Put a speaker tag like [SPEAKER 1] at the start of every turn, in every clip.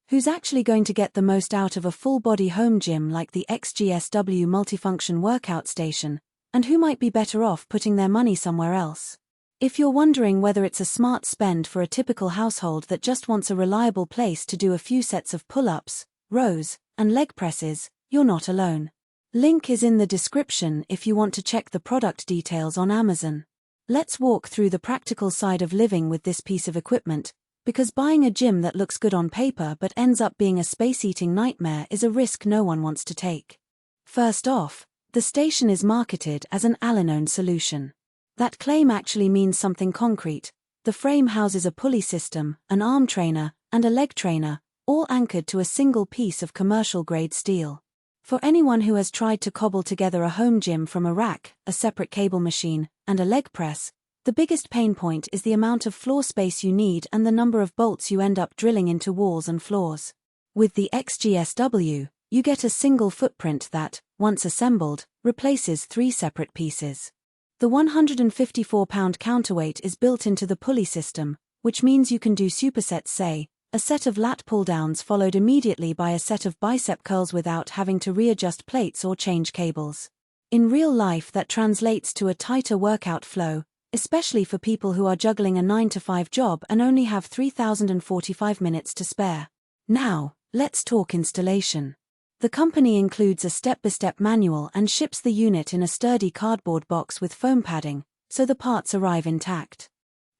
[SPEAKER 1] Who's actually going to get the most out of a full-body home gym like the XGSW multifunction workout station, and who might be better off putting their money somewhere else? If you're wondering whether it's a smart spend for a typical household that just wants a reliable place to do a few sets of pull-ups, rows, and leg presses, you're not alone. Link is in the description if you want to check the product details on Amazon. Let's walk through the practical side of living with this piece of equipment, because buying a gym that looks good on paper but ends up being a space-eating nightmare is a risk no one wants to take. First off, the station is marketed as an all-in-one solution. That claim actually means something concrete. The frame houses a pulley system, an arm trainer, and a leg trainer, all anchored to a single piece of commercial-grade steel. For anyone who has tried to cobble together a home gym from a rack, a separate cable machine, and a leg press, the biggest pain point is the amount of floor space you need and the number of bolts you end up drilling into walls and floors. With the XGSW, you get a single footprint that, once assembled, replaces 3 separate pieces. The 154-pound counterweight is built into the pulley system, which means you can do supersets, say, a set of lat pull-downs followed immediately by a set of bicep curls without having to readjust plates or change cables. In real life that translates to a tighter workout flow, especially for people who are juggling a 9-to-5 job and only have 3,045 minutes to spare. Now, let's talk installation. The company includes a step-by-step manual and ships the unit in a sturdy cardboard box with foam padding, so the parts arrive intact.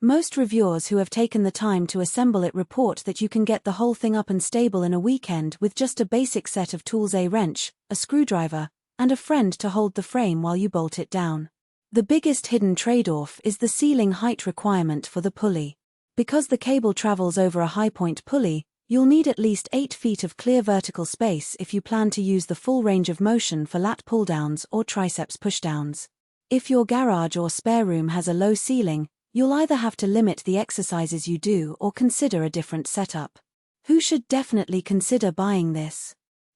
[SPEAKER 1] Most reviewers who have taken the time to assemble it report that you can get the whole thing up and stable in a weekend with just a basic set of tools: a wrench, a screwdriver, and a friend to hold the frame while you bolt it down. The biggest hidden trade-off is the ceiling height requirement for the pulley. Because the cable travels over a high-point pulley, you'll need at least 8 feet of clear vertical space if you plan to use the full range of motion for lat pull-downs or triceps pushdowns. If your garage or spare room has a low ceiling, you'll either have to limit the exercises you do or consider a different setup. Who should definitely consider buying this?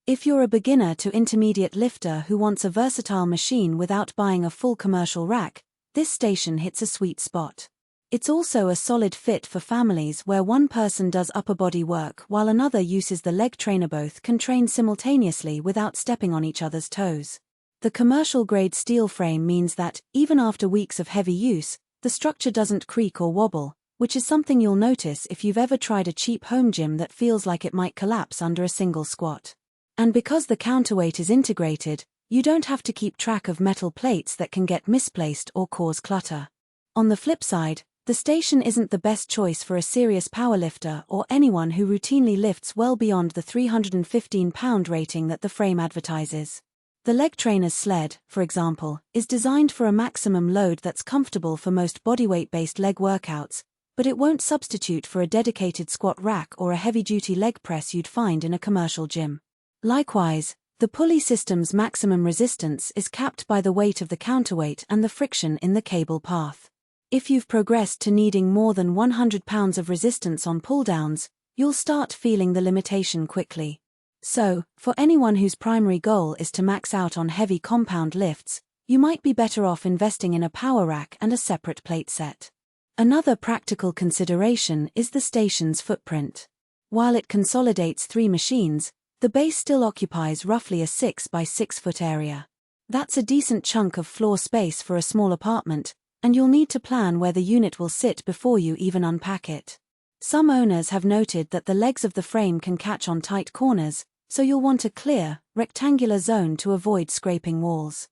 [SPEAKER 1] If you're a beginner to intermediate lifter who wants a versatile machine without buying a full commercial rack, this station hits a sweet spot. It's also a solid fit for families where one person does upper body work while another uses the leg trainer. Both can train simultaneously without stepping on each other's toes. The commercial-grade steel frame means that, even after weeks of heavy use, the structure doesn't creak or wobble, which is something you'll notice if you've ever tried a cheap home gym that feels like it might collapse under a single squat. And because the counterweight is integrated, you don't have to keep track of metal plates that can get misplaced or cause clutter. On the flip side, the station isn't the best choice for a serious powerlifter or anyone who routinely lifts well beyond the 315-pound rating that the frame advertises. The leg trainer's sled, for example, is designed for a maximum load that's comfortable for most bodyweight-based leg workouts, but it won't substitute for a dedicated squat rack or a heavy-duty leg press you'd find in a commercial gym. Likewise, the pulley system's maximum resistance is capped by the weight of the counterweight and the friction in the cable path. If you've progressed to needing more than 100 pounds of resistance on pull-downs, you'll start feeling the limitation quickly. So, for anyone whose primary goal is to max out on heavy compound lifts, you might be better off investing in a power rack and a separate plate set. Another practical consideration is the station's footprint. While it consolidates 3 machines, the base still occupies roughly a 6 by 6 foot area. That's a decent chunk of floor space for a small apartment, and you'll need to plan where the unit will sit before you even unpack it. Some owners have noted that the legs of the frame can catch on tight corners, so you'll want a clear, rectangular zone to avoid scraping walls.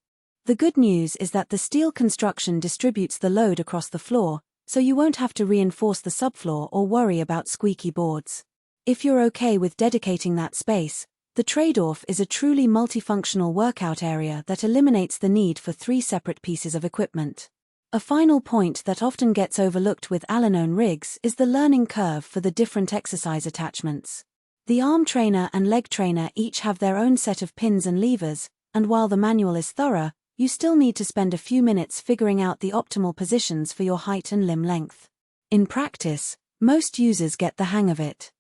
[SPEAKER 1] The good news is that the steel construction distributes the load across the floor, so you won't have to reinforce the subfloor or worry about squeaky boards. If you're okay with dedicating that space, the trade-off is a truly multifunctional workout area that eliminates the need for 3 separate pieces of equipment. A final point that often gets overlooked with all-in-one rigs is the learning curve for the different exercise attachments. The arm trainer and leg trainer each have their own set of pins and levers, and while the manual is thorough, you still need to spend a few minutes figuring out the optimal positions for your height and limb length. In practice, most users get the hang of it.